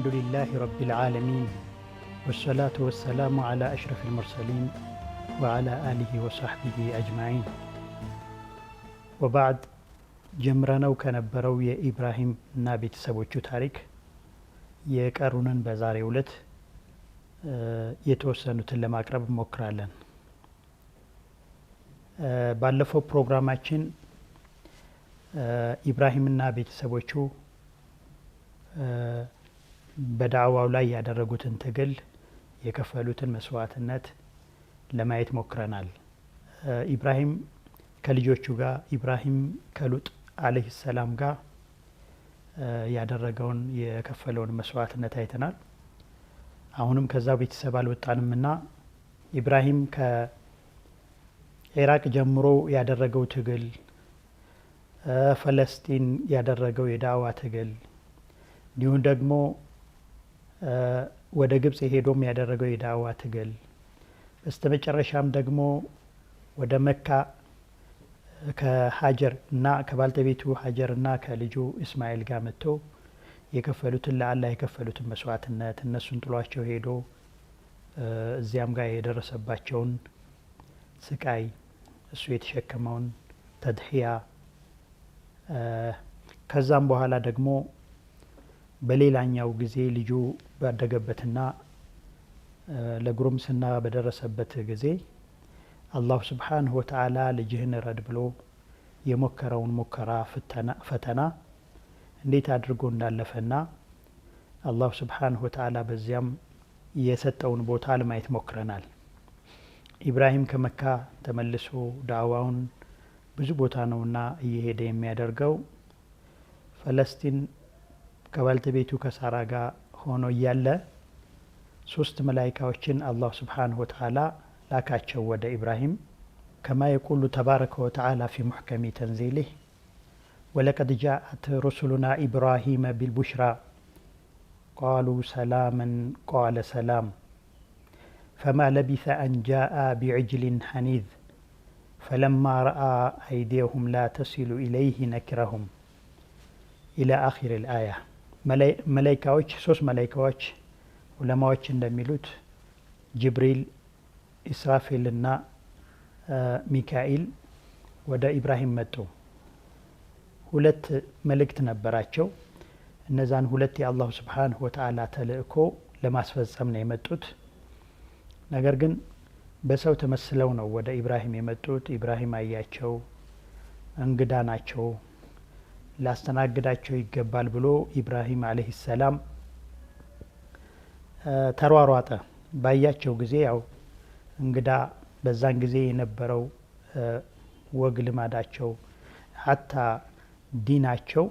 الحمد لله رب العالمين والصلاة والسلام على أشرف المرسلين وعلى آله وصحبه أجمعين وبعد ጀምረነው ከነበረው የኢብራሂም እና ቤተሰቦቹ ታሪክ የቀሩንን በዛሬው ዕለት የተወሰኑትን ለማቅረብ እንሞክራለን። ባለፈው ፕሮግራማችን ኢብራሂምና ቤተሰቦቹ በዳዕዋው ላይ ያደረጉትን ትግል የከፈሉትን መስዋዕትነት ለማየት ሞክረናል። ኢብራሂም ከልጆቹ ጋር ኢብራሂም ከሉጥ አለይሂ ሰላም ጋር ያደረገውን የከፈለውን መስዋዕትነት አይተናል። አሁንም ከዛ ቤተሰብ አልወጣንምና ኢብራሂም ከኢራቅ ጀምሮ ያደረገው ትግል፣ ፈለስጢን ያደረገው የዳዕዋ ትግል፣ እንዲሁም ደግሞ ወደ ግብጽ ሄዶም ያደረገው የዳዕዋ ትግል፣ በስተመጨረሻም ደግሞ ወደ መካ ከሀጀር እና ከባልተቤቱ ሀጀር እና ከልጁ እስማኤል ጋር መጥቶ የከፈሉትን ለአላህ የከፈሉትን መስዋዕትነት እነሱን ጥሏቸው ሄዶ እዚያም ጋር የደረሰባቸውን ስቃይ እሱ የተሸከመውን ተድሂያ ከዛም በኋላ ደግሞ በሌላኛው ጊዜ ልጁ ባደገበትና ለጉርምስና በደረሰበት ጊዜ አላሁ ስብሓንሁ ወተዓላ ልጅህን ረድ ብሎ የሞከረውን ሙከራ ፈተና እንዴት አድርጎ እንዳለፈና አላሁ ስብሓንሁ ወተዓላ በዚያም የሰጠውን ቦታ ለማየት ሞክረናል። ኢብራሂም ከመካ ተመልሶ ዳዕዋውን ብዙ ቦታ ነውና እየሄደ የሚያደርገው። ፈለስጢን ከባልተቤቱ ከሳራ ጋር ሆኖ እያለ 3 መላኢካዎችን አላሁ ስብሓንሁ ወተዓላ ላካቸው ወደ ኢብራሂም። ከማ የቁሉ ተባረከ ወተዓላ ፊ ሙሕከሚ ተንዚሊህ ወለቀድ ጃአት ሩሱሉና ኢብራሂመ ቢልቡሽራ ቃሉ ሰላመን ቃለ ሰላም ፈማ ለቢሰ አን ጃአ ቢዕጅሊን ሐኒዝ ፈለማ ረአ አይዲየሁም ላ ተሲሉ ኢለይህ ነኪረሁም ኢላ አኺር ልአያ። መላኢካዎች 3 መላኢካዎች ዑለማዎች እንደሚሉት ጅብሪል፣ ኢስራፊል እና ሚካኤል ወደ ኢብራሂም መጡ። 2 መልእክት ነበራቸው። እነዛን 2 የአላሁ ስብሓንሁ ወተዓላ ተልእኮ ለማስፈጸም ነው የመጡት። ነገር ግን በሰው ተመስለው ነው ወደ ኢብራሂም የመጡት። ኢብራሂም አያቸው፣ እንግዳ ናቸው፣ ላስተናግዳቸው ይገባል ብሎ ኢብራሂም አለይሂ ሰላም ተሯሯጠ። ባያቸው ጊዜ ያው እንግዳ በዛን ጊዜ የነበረው ወግ ልማዳቸው ሀታ ዲናቸው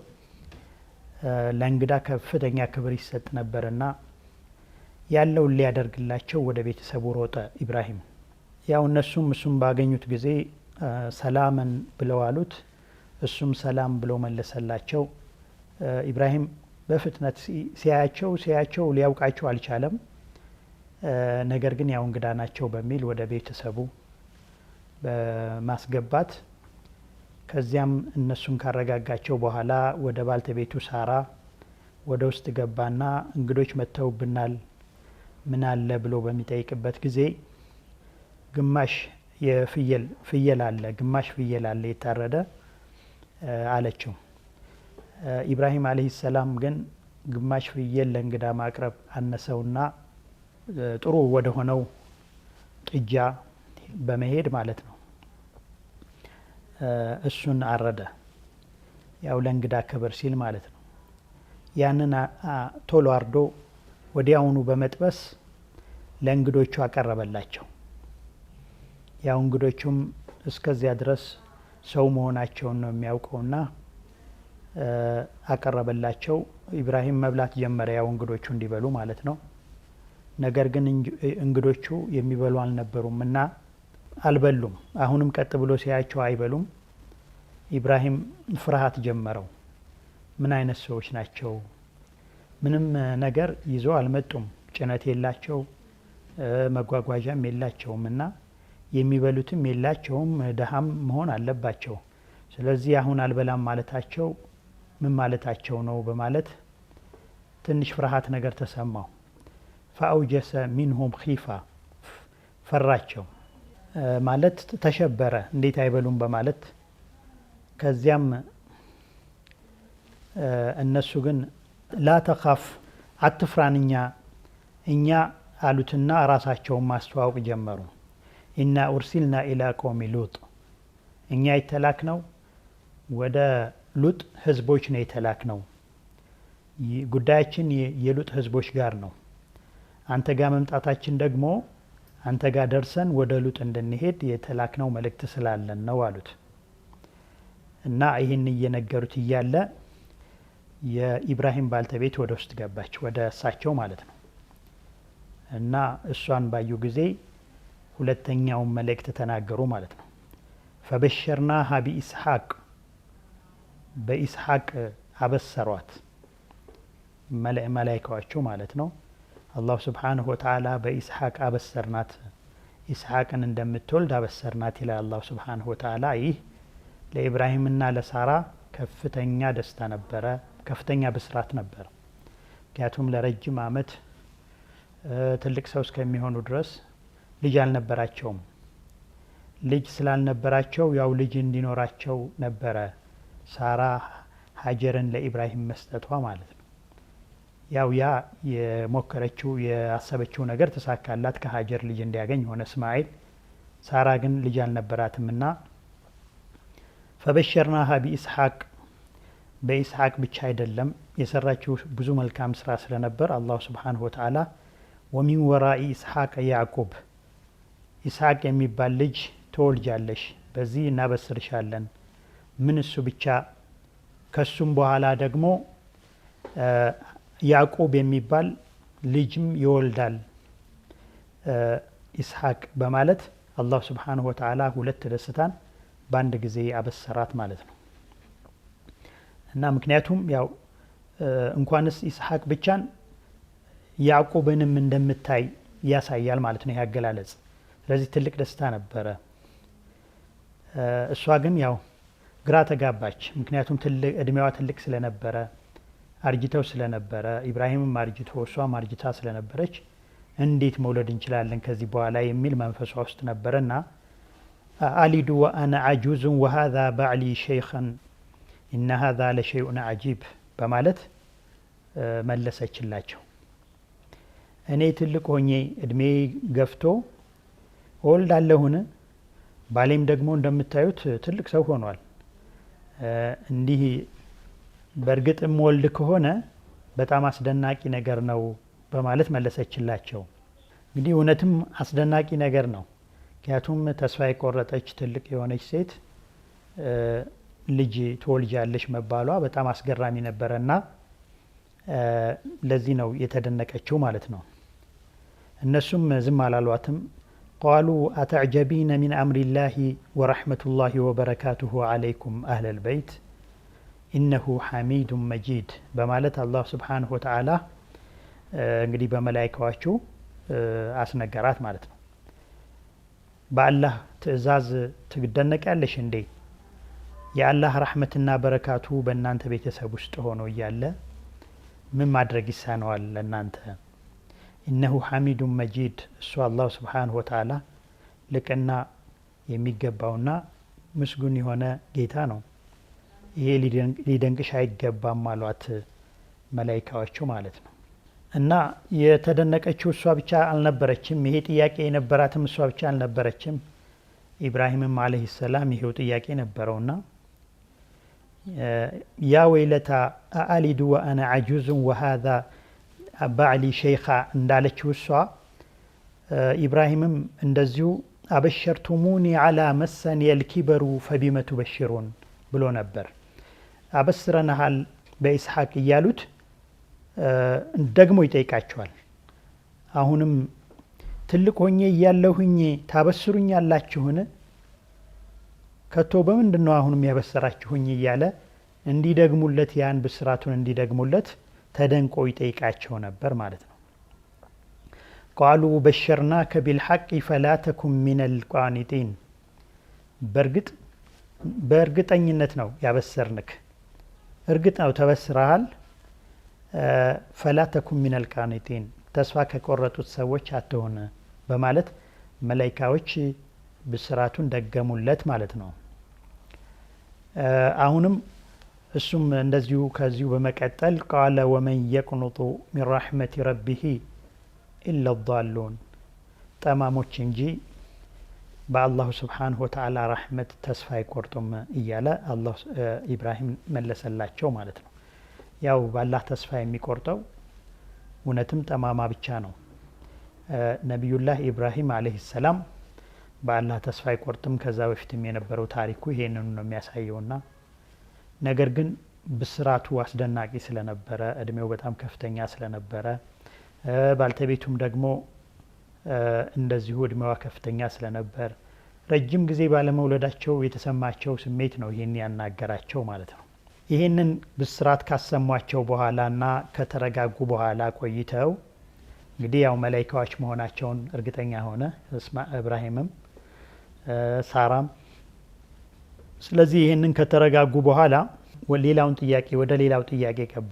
ለእንግዳ ከፍተኛ ክብር ይሰጥ ነበርና ያለውን ሊያደርግላቸው ወደ ቤተሰቡ ሮጠ ኢብራሂም። ያው እሱም ባገኙት ጊዜ ሰላምን ብለው አሉት። እሱም ሰላም ብሎ መለሰላቸው። ኢብራሂም በፍጥነት ሲያያቸው ሊያውቃቸው አልቻለም። ነገር ግን ያው እንግዳ ናቸው በሚል ወደ ቤተሰቡ በማስገባት ከዚያም እነሱን ካረጋጋቸው በኋላ ወደ ባልተቤቱ ሳራ ወደ ውስጥ ገባና እንግዶች መጥተውብናል ምን አለ ብሎ በሚጠይቅበት ጊዜ ግማሽ ፍየል አለ፣ ግማሽ ፍየል አለ የታረደ አለችው። ኢብራሂም አለይሂ ሰላም ግን ግማሽ ፍየል ለእንግዳ ማቅረብ አነሰውና ጥሩ ወደ ሆነው ጥጃ በመሄድ ማለት ነው እሱን አረደ። ያው ለእንግዳ ክብር ሲል ማለት ነው። ያንን ቶሎ አርዶ ወዲያውኑ በመጥበስ ለእንግዶቹ አቀረበላቸው። ያው እንግዶቹም እስከዚያ ድረስ ሰው መሆናቸውን ነው የሚያውቀውና አቀረበላቸው። ኢብራሂም መብላት ጀመረ፣ ያው እንግዶቹ እንዲበሉ ማለት ነው። ነገር ግን እንግዶቹ የሚበሉ አልነበሩም እና አልበሉም። አሁንም ቀጥ ብሎ ሲያያቸው አይበሉም። ኢብራሂም ፍርሃት ጀመረው። ምን አይነት ሰዎች ናቸው? ምንም ነገር ይዘው አልመጡም። ጭነት የላቸው፣ መጓጓዣም የላቸውም እና የሚበሉትም የላቸውም። ደሃም መሆን አለባቸው። ስለዚህ አሁን አልበላም ማለታቸው ምን ማለታቸው ነው በማለት ትንሽ ፍርሃት ነገር ተሰማው። ፈአውጀሰ ሚንሁም ኺፋ ፈራቸው ማለት ተሸበረ፣ እንዴት አይበሉም በማለት ከዚያም እነሱ ግን ላ ተኻፍ አትፍራን እኛ አሉትና ራሳቸውን ማስተዋወቅ ጀመሩ። ኢና ኡርሲልና ኢላ ቀውሚ ሉጥ እኛ የተላክነው ወደ ሉጥ ህዝቦች ነው የተላክነው። ጉዳያችን የሉጥ ህዝቦች ጋር ነው። አንተ ጋር መምጣታችን ደግሞ አንተ ጋር ደርሰን ወደ ሉጥ እንድንሄድ የተላክነው መልእክት ስላለን ነው አሉት። እና ይህን እየነገሩት እያለ የኢብራሂም ባልተቤት ወደ ውስጥ ገባች፣ ወደ እሳቸው ማለት ነው። እና እሷን ባዩ ጊዜ ሁለተኛውን መልእክት ተናገሩ ማለት ነው። ፈበሸርናሃ ቢኢስሐቅ በኢስሐቅ አበሰሯት፣ መላኢካዎቹ ማለት ነው። አላሁ ስብሓንሁ ወተዓላ በኢስሐቅ አበሰርናት፣ ኢስሐቅን እንደምትወልድ አበሰርናት ይላል አላሁ ስብሓንሁ ወተዓላ። ይህ ለኢብራሂምና ለሳራ ከፍተኛ ደስታ ነበረ፣ ከፍተኛ ብስራት ነበረ። ምክንያቱም ለረጅም ዓመት ትልቅ ሰው እስከሚሆኑ ድረስ ልጅ አልነበራቸውም። ልጅ ስላልነበራቸው ያው ልጅ እንዲኖራቸው ነበረ ሳራ ሀጀርን ለኢብራሂም መስጠቷ ማለት ነው። ያው ያ የሞከረችው ያሰበችው ነገር ተሳካላት፣ ከሀጀር ልጅ እንዲያገኝ ሆነ እስማኤል። ሳራ ግን ልጅ አልነበራትምና ፈበሸርናሃ ቢኢስሐቅ በኢስሐቅ ብቻ አይደለም የሰራችው ብዙ መልካም ስራ ስለነበር አላሁ ስብሓንሁ ወተዓላ ወሚን ወራኢ ኢስሐቅ ያዕቁብ ኢስሐቅ የሚባል ልጅ ትወልጃለሽ፣ በዚህ እናበስርሻለን። ምን እሱ ብቻ ከሱም በኋላ ደግሞ ያዕቁብ የሚባል ልጅም ይወልዳል ኢስሐቅ በማለት አላሁ ስብሓንሁ ወተዓላ ሁለት ደስታን በአንድ ጊዜ አበሰራት ማለት ነው። እና ምክንያቱም ያው እንኳንስ ኢስሐቅ ብቻን ያዕቁብንም እንደምታይ ያሳያል ማለት ነው ያገላለጽ። ስለዚህ ትልቅ ደስታ ነበረ። እሷ ግን ያው ግራ ተጋባች። ምክንያቱም እድሜዋ ትልቅ ስለነበረ፣ አርጅተው ስለነበረ፣ ኢብራሂምም አርጅቶ እሷም አርጅታ ስለነበረች እንዴት መውለድ እንችላለን ከዚህ በኋላ የሚል መንፈሷ ውስጥ ነበረና አሊዱ ወአነ አጁዙን ወሃዛ ባዕሊ ሸይኸን ኢነ ሃዛ ለሸይኡን አጂብ በማለት መለሰችላቸው። እኔ ትልቅ ሆኜ እድሜ ገፍቶ እወልዳለሁን? ባሌም ደግሞ እንደምታዩት ትልቅ ሰው ሆኗል። እንዲህ በእርግጥም ወልድ ከሆነ በጣም አስደናቂ ነገር ነው በማለት መለሰችላቸው። እንግዲህ እውነትም አስደናቂ ነገር ነው። ምክንያቱም ተስፋ የቆረጠች ትልቅ የሆነች ሴት ልጅ ትወልጃለሽ መባሏ በጣም አስገራሚ ነበረና ለዚህ ነው የተደነቀችው ማለት ነው። እነሱም ዝም አላሏትም። ቃሉ አተዕጀቢነ ሚን አምሪላሂ ወረሕመቱላሂ ወበረካቱሁ ዓለይኩም አህለል በይት ኢነሁ ሐሚዱን መጂድ በማለት አላህ ስብሓንሁ ወተዓላ እንግዲህ በመላይካዎቹ አስነገራት ማለት ነው። በአላህ ትእዛዝ ትደነቂያለሽ እንዴ? የአላህ ረሕመትና በረካቱ በእናንተ ቤተሰብ ውስጥ ሆኖ እያለ ምን ማድረግ ይሳነዋል ለእናንተ? ኢነሁ ሐሚዱን መጂድ እሱ አላሁ ስብሓንሁ ወተዓላ ልቅና የሚገባውና ምስጉን የሆነ ጌታ ነው። ይሄ ሊደንቅሽ አይገባም አሏት መላይካዎቹ ማለት ነው። እና የተደነቀችው እሷ ብቻ አልነበረችም። ይሄ ጥያቄ የነበራትም እሷ ብቻ አልነበረችም። ኢብራሂምም አለይሂ ሰላም ይሄው ጥያቄ ነበረውና ያ ወይለታ አአሊዱ ወአና አጁዙን ወሃዛ ባዕሊ ሸይኻ እንዳለችው እሷ ኢብራሂምም እንደዚሁ አበሸርቱሙኒ አላ መሰኒ የልኪበሩ ፈቢመ ቱበሽሩን ብሎ ነበር። አበስረናሃል በኢስሐቅ እያሉት ደግሞ ይጠይቃቸዋል። አሁንም ትልቅ ሆኜ እያለሁኝ ታበስሩኛላችሁን? ከቶ በምንድን ነው አሁንም ያበሰራችሁኝ? እያለ እንዲደግሙለት ያን ብስራቱን እንዲደግሙለት ተደንቆ ይጠይቃቸው ነበር ማለት ነው። ቃሉ በሸርናከ ቢልሐቅ ፈላ ተኩን ሚነል ቋኒጢን በእርግጠኝነት ነው ያበሰርንክ። እርግጥ ነው ተበስረሃል፣ ፈላ ተኩን ሚነል ቃኒቲን ተስፋ ከቆረጡት ሰዎች አትሆን በማለት መላኢካዎች ብስራቱን ደገሙለት ማለት ነው። አሁንም እሱም እንደዚሁ ከዚሁ በመቀጠል ቃለ ወመን የቅኑጡ ሚን ረሕመቲ ረቢሂ ኢላ ዳሉን ጠማሞች እንጂ በአላሁ ስብሓንሁ ወተዓላ ረሕመት ተስፋ አይቆርጡም እያለ አላህ ኢብራሂም መለሰላቸው ማለት ነው። ያው በአላህ ተስፋ የሚቆርጠው እውነትም ጠማማ ብቻ ነው። ነቢዩላህ ኢብራሂም አለይሂ ሰላም በአላህ ተስፋ አይቆርጥም። ከዛ በፊትም የነበረው ታሪኩ ይሄንን ነው የሚያሳየውና ነገር ግን ብስራቱ አስደናቂ ስለነበረ እድሜው በጣም ከፍተኛ ስለነበረ ባልተቤቱም ደግሞ እንደዚሁ እድሜዋ ከፍተኛ ስለነበር ረጅም ጊዜ ባለመውለዳቸው የተሰማቸው ስሜት ነው ይሄን ያናገራቸው ማለት ነው። ይሄንን ብስራት ካሰሟቸው በኋላና ከተረጋጉ በኋላ ቆይተው እንግዲህ ያው መላኢካዎች መሆናቸውን እርግጠኛ ሆነ ኢብራሂምም ሳራም። ስለዚህ ይሄንን ከተረጋጉ በኋላ ወደ ሌላው ጥያቄ ገባ።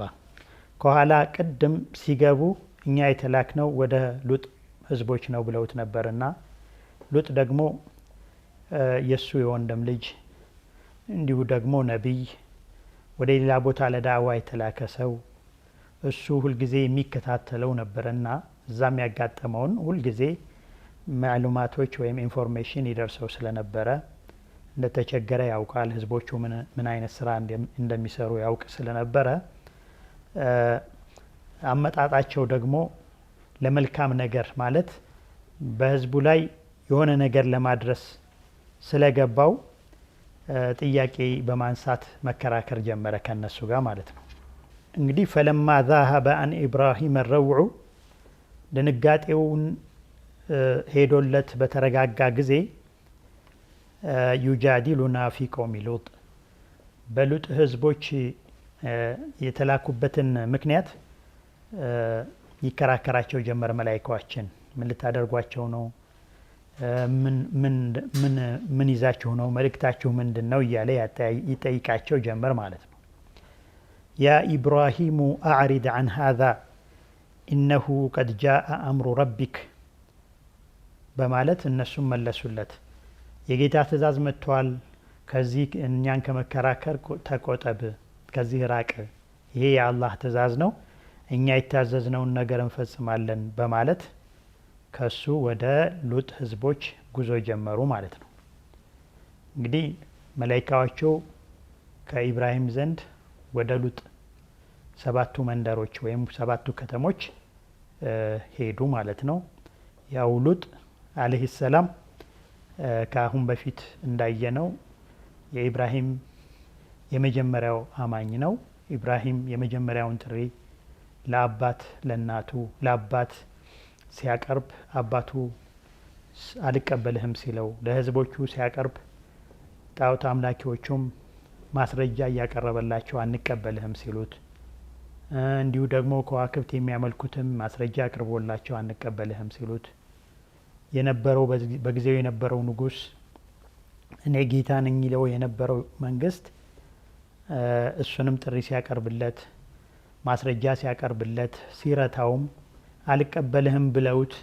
ከኋላ ቅድም ሲገቡ እኛ የተላክነው ወደ ሉጥ ህዝቦች ነው ብለውት ነበርና ሉጥ ደግሞ የሱ የወንድም ልጅ እንዲሁ ደግሞ ነቢይ ወደ ሌላ ቦታ ለዳዕዋ የተላከ ሰው እሱ ሁልጊዜ የሚከታተለው ነበርና እዛም ያጋጠመውን ሁልጊዜ ማዕሉማቶች ወይም ኢንፎርሜሽን ይደርሰው ስለነበረ እንደተቸገረ ያውቃል። ህዝቦቹ ምን አይነት ስራ እንደሚሰሩ ያውቅ ስለነበረ አመጣጣቸው ደግሞ ለመልካም ነገር ማለት በህዝቡ ላይ የሆነ ነገር ለማድረስ ስለገባው ጥያቄ በማንሳት መከራከር ጀመረ ከነሱ ጋር ማለት ነው። እንግዲህ ፈለማ ذهب عن إبراهيم الروع ድንጋጤውን ሄዶለት በተረጋጋ ጊዜ ዩጃዲሉና ፊ ቀውሚ ሉጥ በሉጥ ህዝቦች የተላኩበትን ምክንያት ይከራከራቸው ጀመረ። መላኢካዎችን ምን ልታደርጓቸው ነው? ምን ይዛችሁ ነው? መልእክታችሁ ምንድን ነው? እያለ ይጠይቃቸው ጀመር ማለት ነው። ያ ኢብራሂሙ አዕሪድ አን ሃዛ ኢነሁ ቀድ ጃአ አምሩ ረቢክ በማለት እነሱም መለሱለት። የጌታ ትእዛዝ መጥቷል፣ ከዚህ እኛን ከመከራከር ተቆጠብ፣ ከዚህ ራቅ፣ ይሄ የአላህ ትእዛዝ ነው፣ እኛ የታዘዝነውን ነገር እንፈጽማለን በማለት ከሱ ወደ ሉጥ ህዝቦች ጉዞ ጀመሩ ማለት ነው። እንግዲህ መላኢካዎቹ ከኢብራሂም ዘንድ ወደ ሉጥ 7ቱ መንደሮች ወይም 7ቱ ከተሞች ሄዱ ማለት ነው። ያው ሉጥ አለይሂ ሰላም ከአሁን በፊት እንዳየነው የኢብራሂም የመጀመሪያው አማኝ ነው። ኢብራሂም የመጀመሪያውን ጥሪ ለአባት ለእናቱ ለአባት ሲያቀርብ አባቱ አልቀበልህም ሲለው ለህዝቦቹ ሲያቀርብ ጣዖት አምላኪዎቹም ማስረጃ እያቀረበላቸው አንቀበልህም ሲሉት እንዲሁ ደግሞ ከዋክብት የሚያመልኩትም ማስረጃ አቅርቦላቸው አንቀበልህም ሲሉት የነበረው በጊዜው የነበረው ንጉስ እኔ ጌታ ነኝ ይለው የነበረው መንግስት እሱንም ጥሪ ሲያቀርብለት ማስረጃ ሲያቀርብለት ሲረታውም አልቀበልህም ብለውት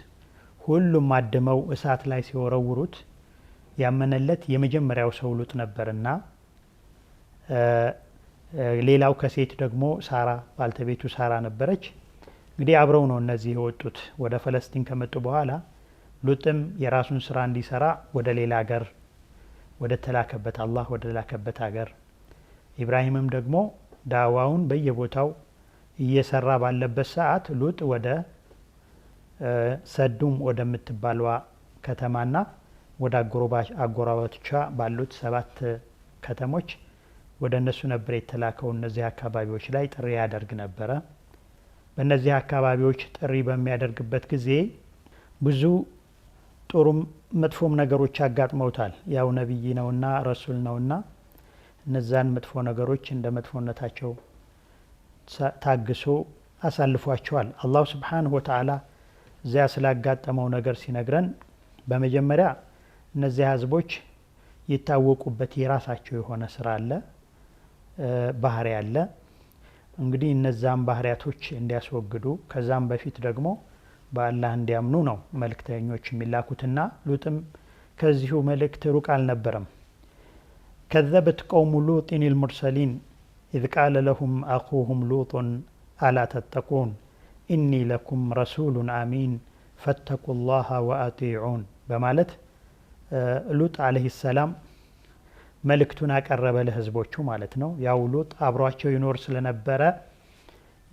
ሁሉም አድመው እሳት ላይ ሲወረውሩት ያመነለት የመጀመሪያው ሰው ሉጥ ነበርና ሌላው ከሴት ደግሞ ሳራ ባልተቤቱ ሳራ ነበረች። እንግዲህ አብረው ነው እነዚህ የወጡት ወደ ፈለስጢን ከመጡ በኋላ ሉጥም የራሱን ስራ እንዲሰራ ወደ ሌላ ሀገር ወደ ተላከበት አላህ ወደ ተላከበት ሀገር ኢብራሂምም ደግሞ ዳዋውን በየቦታው እየሰራ ባለበት ሰዓት ሉጥ ወደ ሰዱም ወደምትባልዋ ከተማና ወደ አጎራባቾቿ ባሉት 7 ከተሞች ወደ እነሱ ነበር የተላከው። እነዚህ አካባቢዎች ላይ ጥሪ ያደርግ ነበረ። በእነዚህ አካባቢዎች ጥሪ በሚያደርግበት ጊዜ ብዙ ጥሩም መጥፎም ነገሮች ያጋጥመውታል። ያው ነብይ ነውና ረሱል ነውና እነዛን መጥፎ ነገሮች እንደ መጥፎነታቸው ታግሶ አሳልፏቸዋል። አላህ Subhanahu Wa Ta'ala እዚያ ስላጋጠመው ነገር ሲነግረን በመጀመሪያ እነዚህ ህዝቦች የታወቁበት የራሳቸው የሆነ ስራ አለ፣ ባህሪ አለ። እንግዲህ እነዛን ባህሪያቶች እንዲያስወግዱ ከዛም በፊት ደግሞ በአላህ እንዲያምኑ ነው መልእክተኞች የሚላኩትና ሉጥም ከዚሁ መልእክት ሩቅ አልነበረም። ከዘበት ቀውሙ ሉጥን ልሙርሰሊን ኢዝ ቃለ ለሁም አኹሁም ሉጡን አላ ተተቁን ኢኒ ለኩም ረሱሉን አሚን ፈተቁ ላሃ ወአጢዑን በማለት ሉጥ አለይሂ ሰላም መልእክቱን አቀረበ ለህዝቦቹ ማለት ነው። ያው ሉጥ አብሯቸው ይኖር ስለነበረ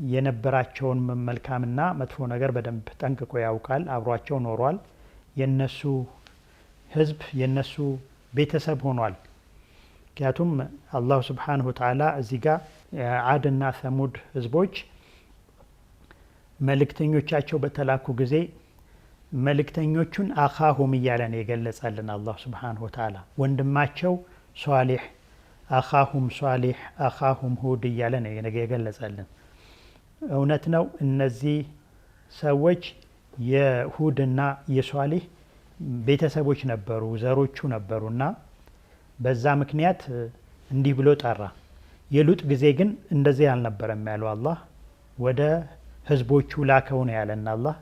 የነበራቸውን መልካምና መጥፎ ነገር በደንብ ጠንቅቆ ያውቃል። አብሯቸው ኖሯል። የነሱ ህዝብ የነሱ ቤተሰብ ሆኗል። ምክንያቱም አላሁ ስብሓነሁ ወተዓላ እዚህ ጋር ዓድና ሰሙድ ህዝቦች መልእክተኞቻቸው በተላኩ ጊዜ መልእክተኞቹን አኻሁም እያለ ነው የገለጸልን አላሁ ስብሓነሁ ወተዓላ። ወንድማቸው ሷሊሕ አኻሁም ሷሊሕ አኻሁም ሁድ እያለ ነው የገለጸልን። እውነት ነው እነዚህ ሰዎች የሁድና የሷሊሕ ቤተሰቦች ነበሩ፣ ዘሮቹ ነበሩና በዛ ምክንያት እንዲህ ብሎ ጠራ። የሉጥ ጊዜ ግን እንደዚህ አልነበረም ያለው አላህ። ወደ ህዝቦቹ ላከው ነው ያለን አላህ።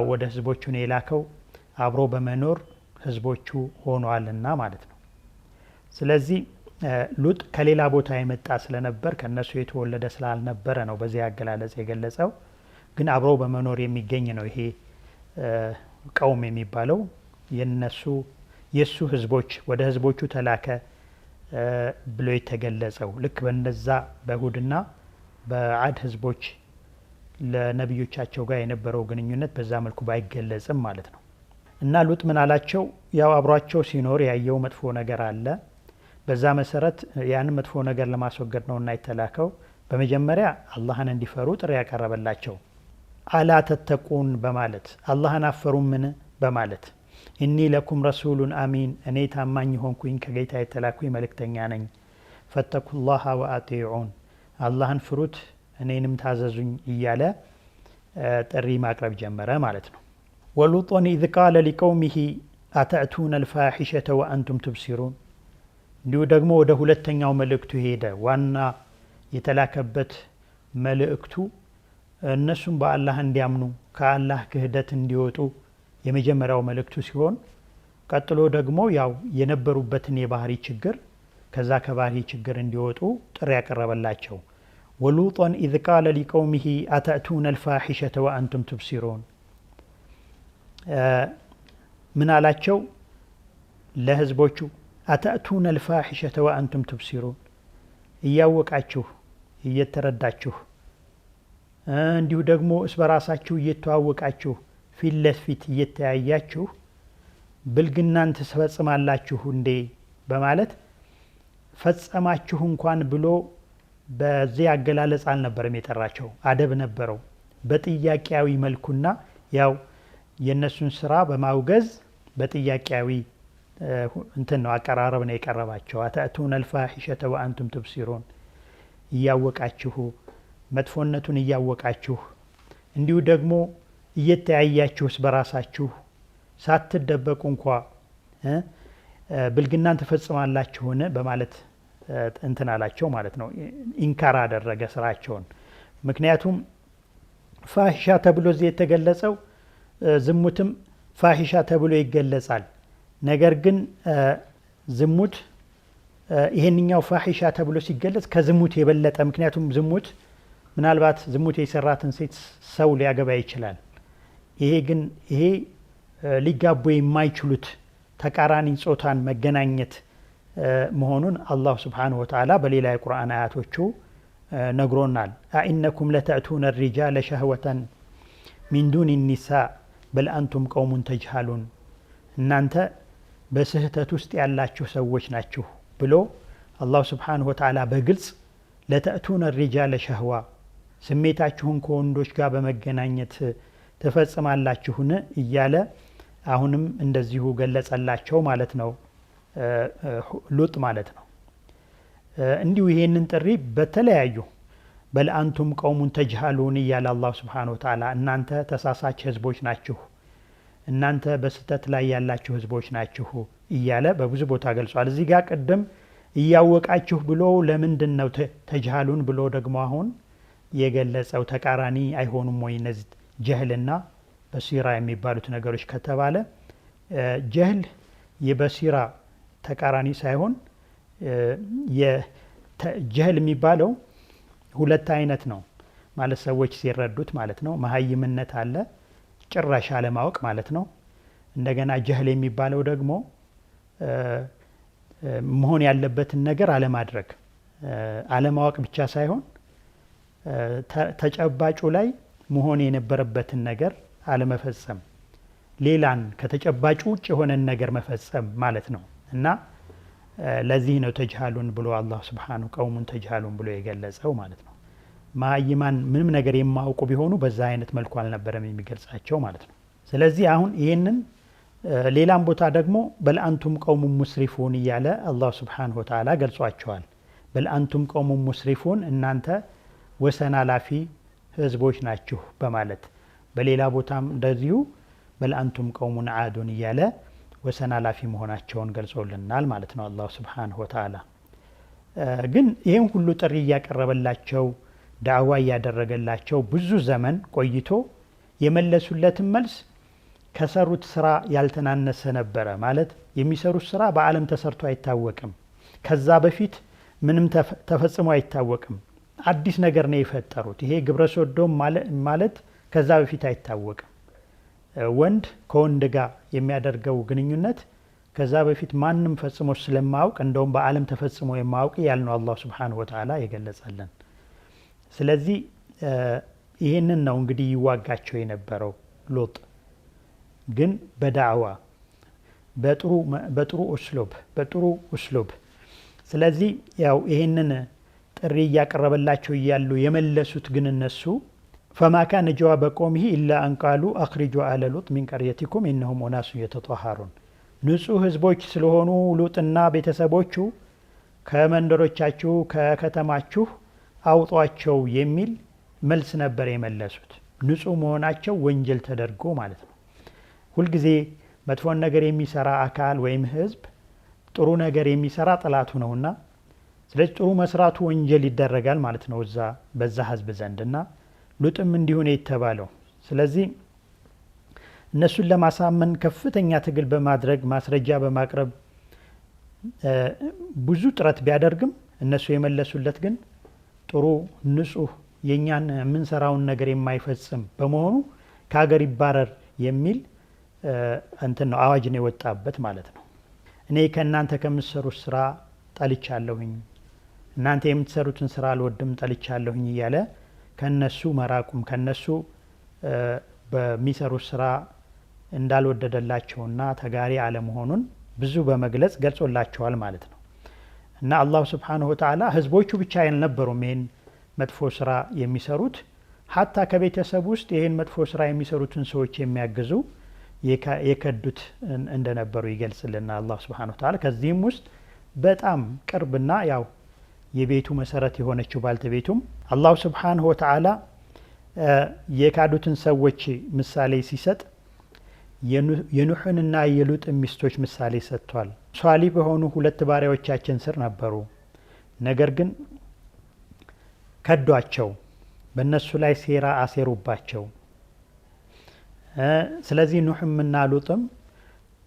ወደ ህዝቦቹ ነው የላከው አብሮ በመኖር ህዝቦቹ ሆኗልና ማለት ነው። ስለዚህ ሉጥ ከሌላ ቦታ የመጣ ስለነበር ከነሱ የተወለደ ስላልነበረ ነው በዚህ አገላለጽ የገለጸው። ግን አብሮ በመኖር የሚገኝ ነው ይሄ ቀውም የሚባለው። የሱ ህዝቦች ወደ ህዝቦቹ ተላከ ብሎ የተገለጸው ልክ በነዛ በሁድና በዓድ ህዝቦች ለነቢዮቻቸው ጋር የነበረው ግንኙነት በዛ መልኩ ባይገለጽም ማለት ነው። እና ሉጥ ምን አላቸው? ያው አብሯቸው ሲኖር ያየው መጥፎ ነገር አለ። በዛ መሰረት ያንን መጥፎ ነገር ለማስወገድ ነውና የተላከው። በመጀመሪያ አላህን እንዲፈሩ ጥሪ ያቀረበላቸው። አላ ተተቁን በማለት አላህን አፈሩምን በማለት ኢኒ ለኩም ረሱሉን አሚን እኔ ታማኝ ሆንኩኝ ከጌታ የተላኩኝ መልእክተኛ ነኝ። ፈተቁላሃ ወአጢዑን አላህን ፍሩት እኔንም ታዘዙኝ እያለ ጥሪ ማቅረብ ጀመረ ማለት ነው። ወሉጦን ኢዝ ቃለ ሊቀውሚሂ አተእቱነ ልፋሒሸተ ወአንቱም ትብሲሩን። እንዲሁ ደግሞ ወደ ሁለተኛው መልእክቱ ሄደ። ዋና የተላከበት መልእክቱ እነሱም በአላህ እንዲያምኑ ከአላህ ክህደት እንዲወጡ የመጀመሪያው መልእክቱ ሲሆን፣ ቀጥሎ ደግሞ ያው የነበሩበትን የባህሪ ችግር ከዛ ከባህሪ ችግር እንዲወጡ ጥሪ ያቀረበላቸው። ወሉጦን ኢዝ ቃለ ሊቀውሚሂ አተእቱነ ልፋሒሸተ ወአንቱም ትብሲሩን ምን አላቸው ለህዝቦቹ? አተእቱነ ልፋሒሸተ ወአንቱም ትብሲሩን እያወቃችሁ እየተረዳችሁ እንዲሁ ደግሞ እስ በራሳችሁ እየተዋወቃችሁ ፊት ለፊት እየተያያችሁ ብልግናን ትፈጽማላችሁ እንዴ በማለት ፈጸማችሁ እንኳን ብሎ በዚህ አገላለጽ አልነበረም የጠራቸው። አደብ ነበረው በጥያቄያዊ መልኩና ያው የነሱን ስራ በማውገዝ በጥያቄያዊ እንትን ነው አቀራረብ ነው የቀረባቸው። አተእቱነ ልፋሒሸተ ወአንቱም ትብሲሩን እያወቃችሁ መጥፎነቱን እያወቃችሁ እንዲሁ ደግሞ እየተያያችሁስ በራሳችሁ ሳትደበቁ እንኳ ብልግናን ትፈጽማላችሁን በማለት እንትን አላቸው ማለት ነው። ኢንካር አደረገ ስራቸውን። ምክንያቱም ፋሒሻ ተብሎ እዚህ የተገለጸው ዝሙትም ፋሒሻ ተብሎ ይገለጻል። ነገር ግን ዝሙት ይሄንኛው ፋሒሻ ተብሎ ሲገለጽ ከዝሙት የበለጠ፣ ምክንያቱም ዝሙት ምናልባት ዝሙት የሰራትን ሴት ሰው ሊያገባ ይችላል። ይሄ ሊጋቡ የማይችሉት ተቃራኒ ጾታን መገናኘት መሆኑን አላሁ ስብሓነሁ ወተዓላ በሌላ የቁርአን አያቶቹ ነግሮናል። አኢነኩም ለተእቱነ ሪጃለ ሸህወተን ሚን ዱኒ ኒሳ በል አንቱም ቀውሙን ተጅሃሉን እናንተ በስህተት ውስጥ ያላችሁ ሰዎች ናችሁ ብሎ አላሁ ስብሓነሁ ወተዓላ በግልጽ ለተእቱነ ሪጃለ ሸህዋ ስሜታችሁን ከወንዶች ጋር በመገናኘት ትፈጽማላችሁን እያለ አሁንም እንደዚሁ ገለጸላቸው ማለት ነው። ሉጥ ማለት ነው። እንዲሁ ይሄንን ጥሪ በተለያዩ በል አንቱም ቀውሙን ተጅሃሉን እያለ አላሁ ስብሓነሁ ወተዓላ እናንተ ተሳሳች ህዝቦች ናችሁ፣ እናንተ በስህተት ላይ ያላችሁ ህዝቦች ናችሁ እያለ በብዙ ቦታ ገልጿል። እዚህ ጋር ቅድም እያወቃችሁ ብሎ ለምንድነው ተጅሃሉን ብሎ ደግሞ አሁን የገለጸው? ተቃራኒ አይሆኑም ወይ እነዚህ ጀህልና በሲራ የሚባሉት ነገሮች ከተባለ ጀህል የበሲራ ተቃራኒ ሳይሆን ጀህል የሚባለው ሁለት አይነት ነው ማለት ሰዎች ሲረዱት ማለት ነው። መሀይምነት አለ፣ ጭራሽ አለማወቅ ማለት ነው። እንደገና ጀህል የሚባለው ደግሞ መሆን ያለበትን ነገር አለማድረግ፣ አለማወቅ ብቻ ሳይሆን ተጨባጩ ላይ መሆን የነበረበትን ነገር አለመፈጸም፣ ሌላን ከተጨባጩ ውጭ የሆነን ነገር መፈጸም ማለት ነው። እና ለዚህ ነው ተጅሃሉን ብሎ አላህ ሱብሓነሁ ቀውሙን ተጅሃሉን ብሎ የገለጸው ማለት ነው። መሀይማን ምንም ነገር የማያውቁ ቢሆኑ በዛ አይነት መልኩ አልነበረም የሚገልጻቸው ማለት ነው። ስለዚህ አሁን ይህንን ሌላም ቦታ ደግሞ በልአንቱም ቀውሙን ሙስሪፉን እያለ አላህ ሱብሓነሁ ወተዓላ ገልጿቸዋል። በልአንቱም ቀውሙን ሙስሪፉን እናንተ ወሰን አላፊ ህዝቦች ናችሁ በማለት በሌላ ቦታም እንደዚሁ በልአንቱም ቀውሙን ዓዱን እያለ ወሰን አላፊ መሆናቸውን ገልጾልናል ማለት ነው አላህ ሱብሓነሁ ወተዓላ። ግን ይህን ሁሉ ጥሪ እያቀረበላቸው ዳዕዋ እያደረገላቸው ብዙ ዘመን ቆይቶ የመለሱለትን መልስ ከሰሩት ስራ ያልተናነሰ ነበረ። ማለት የሚሰሩት ስራ በዓለም ተሰርቶ አይታወቅም። ከዛ በፊት ምንም ተፈጽሞ አይታወቅም። አዲስ ነገር ነው የፈጠሩት። ይሄ ግብረ ሶዶም ማለት ከዛ በፊት አይታወቅም። ወንድ ከወንድ ጋር የሚያደርገው ግንኙነት ከዛ በፊት ማንም ፈጽሞ ስለማያውቅ እንደውም በዓለም ተፈጽሞ የማያውቅ ያልነው አላህ ሱብሓነሁ ወተዓላ የገለጸልን። ስለዚህ ይህንን ነው እንግዲህ ይዋጋቸው የነበረው ሎጥ ግን በዳዕዋ በጥሩ ኡስሉብ። ስለዚህ ያው ይህንን ጥሪ እያቀረበላቸው እያሉ የመለሱት ግን እነሱ ፈማ ካነ ጀዋበ ቀውሚሂ ኢላ አን ቃሉ አኽሪጁ አለ ሉጥ ሚን ቀርየቲኩም ኢነሁም ኡናሱን የተጠሃሩን። ንጹህ ህዝቦች ስለሆኑ ሉጥና ቤተሰቦቹ ከመንደሮቻችሁ ከከተማችሁ አውጧቸው የሚል መልስ ነበር የመለሱት። ንጹህ መሆናቸው ወንጀል ተደርጎ ማለት ነው። ሁልጊዜ መጥፎን ነገር የሚሰራ አካል ወይም ህዝብ ጥሩ ነገር የሚሰራ ጠላቱ ነውና ስለዚህ ጥሩ መስራቱ ወንጀል ይደረጋል ማለት ነው በዛ ህዝብ ዘንድና ሉጥም እንዲሁ ነው የተባለው። ስለዚህ እነሱን ለማሳመን ከፍተኛ ትግል በማድረግ ማስረጃ በማቅረብ ብዙ ጥረት ቢያደርግም እነሱ የመለሱለት ግን ጥሩ ንጹህ የኛን የምንሰራውን ነገር የማይፈጽም በመሆኑ ከሀገር ይባረር የሚል እንትን ነው አዋጅ ነው የወጣበት ማለት ነው። እኔ ከእናንተ ከምትሰሩት ስራ ጠልቻለሁኝ፣ እናንተ የምትሰሩትን ስራ አልወድም ጠልቻለሁኝ እያለ ከነሱ መራቁም ከነሱ በሚሰሩት ስራ እንዳልወደደላቸውና ተጋሪ አለመሆኑን ብዙ በመግለጽ ገልጾላቸዋል ማለት ነው። እና አላህ ሱብሓነሁ ወተዓላ ህዝቦቹ ብቻ አልነበሩም ይህን መጥፎ ስራ የሚሰሩት፣ ሀታ ከቤተሰብ ውስጥ ይህን መጥፎ ስራ የሚሰሩትን ሰዎች የሚያግዙ የከዱት እንደነበሩ ይገልጽልና አላህ ሱብሓነሁ ወተዓላ። ከዚህም ውስጥ በጣም ቅርብና ያው የቤቱ መሰረት የሆነችው ባልተቤቱም አላህ ሱብሓነሁ ወተዓላ የካዱትን ሰዎች ምሳሌ ሲሰጥ የኑሕንና የሉጥ ሚስቶች ምሳሌ ሰጥቷል። ሷሊህ በሆኑ ሁለት ባሪያዎቻችን ስር ነበሩ፣ ነገር ግን ከዷቸው፣ በእነሱ ላይ ሴራ አሴሩባቸው። ስለዚህ ኑሕምና ሉጥም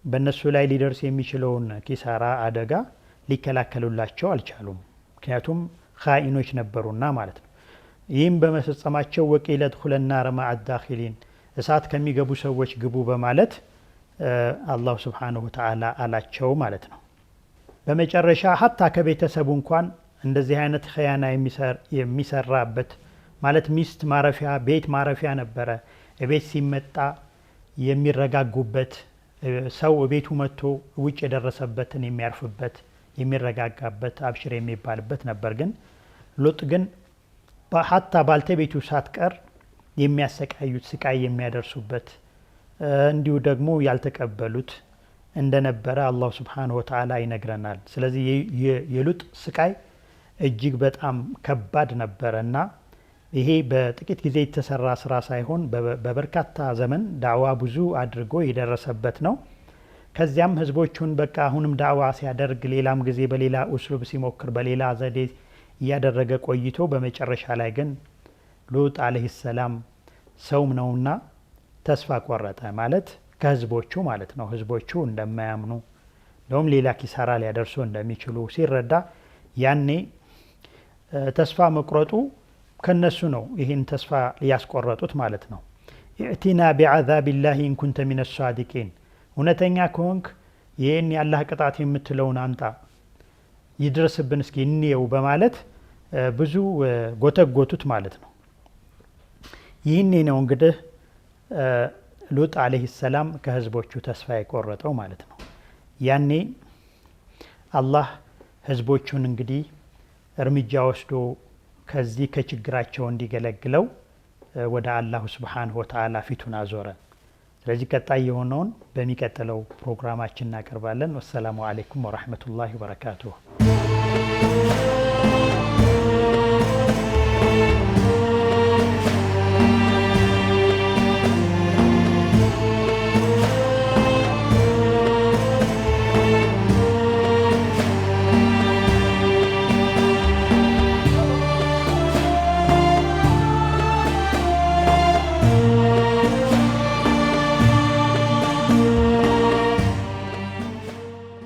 በእነሱ ላይ ሊደርስ የሚችለውን ኪሳራ አደጋ ሊከላከሉላቸው አልቻሉም። ምክንያቱም ኻኢኖች ነበሩና ማለት ነው። ይህም በመፈጸማቸው ወቂለ ድኹለ ናረ መዐ ዳኺሊን እሳት ከሚገቡ ሰዎች ግቡ በማለት አላሁ ሱብሓነሁ ወተዓላ አላቸው ማለት ነው። በመጨረሻ ሀታ ከቤተሰቡ እንኳን እንደዚህ አይነት ኸያና የሚሰራበት ማለት ሚስት ማረፊያ ቤት ማረፊያ ነበረ። ቤት ሲመጣ የሚረጋጉበት ሰው ቤቱ መጥቶ ውጭ የደረሰበትን የሚያርፍበት የሚረጋጋበት አብሽር የሚባልበት ነበር። ግን ሉጥ ግን ሀታ ባልተቤቱ ሳትቀር የሚያሰቃዩት ስቃይ የሚያደርሱበት እንዲሁ ደግሞ ያልተቀበሉት እንደነበረ አላህ ሱብሓነሁ ወተዓላ ይነግረናል። ስለዚህ የሉጥ ስቃይ እጅግ በጣም ከባድ ነበረ እና ይሄ በጥቂት ጊዜ የተሰራ ስራ ሳይሆን በበርካታ ዘመን ዳዕዋ ብዙ አድርጎ የደረሰበት ነው። ከዚያም ህዝቦቹን በቃ አሁንም ዳዕዋ ሲያደርግ ሌላም ጊዜ በሌላ ኡስሉብ ሲሞክር በሌላ ዘዴ እያደረገ ቆይቶ በመጨረሻ ላይ ግን ሉጥ አለይሂ ሰላም ሰውም ነውና ተስፋ ቆረጠ። ማለት ከህዝቦቹ ማለት ነው። ህዝቦቹ እንደማያምኑ እንደውም ሌላ ኪሳራ ሊያደርሱ እንደሚችሉ ሲረዳ ያኔ ተስፋ መቁረጡ ከነሱ ነው ይህን ተስፋ ሊያስቆረጡት ማለት ነው። ኢእቲና ቢዐዛቢላሂ ኢን ኩንተ ሚነ ሳዲቂን፣ እውነተኛ ከሆንክ ይህን የአላህ ቅጣት የምትለውን አምጣ ይድረስብን እስኪ እንየው በማለት ብዙ ጎተጎቱት ማለት ነው። ይህኔ ነው እንግዲህ ሉጥ አለይሂ ሰላም ከህዝቦቹ ተስፋ የቆረጠው ማለት ነው። ያኔ አላህ ህዝቦቹን እንግዲህ እርምጃ ወስዶ ከዚህ ከችግራቸው እንዲገለግለው ወደ አላሁ ሱብሓነሁ ወተዓላ ፊቱን አዞረ። ስለዚህ ቀጣይ የሆነውን በሚቀጥለው ፕሮግራማችን እናቀርባለን። ወሰላሙ አለይኩም ወራህመቱላሂ ወበረካቱሁ።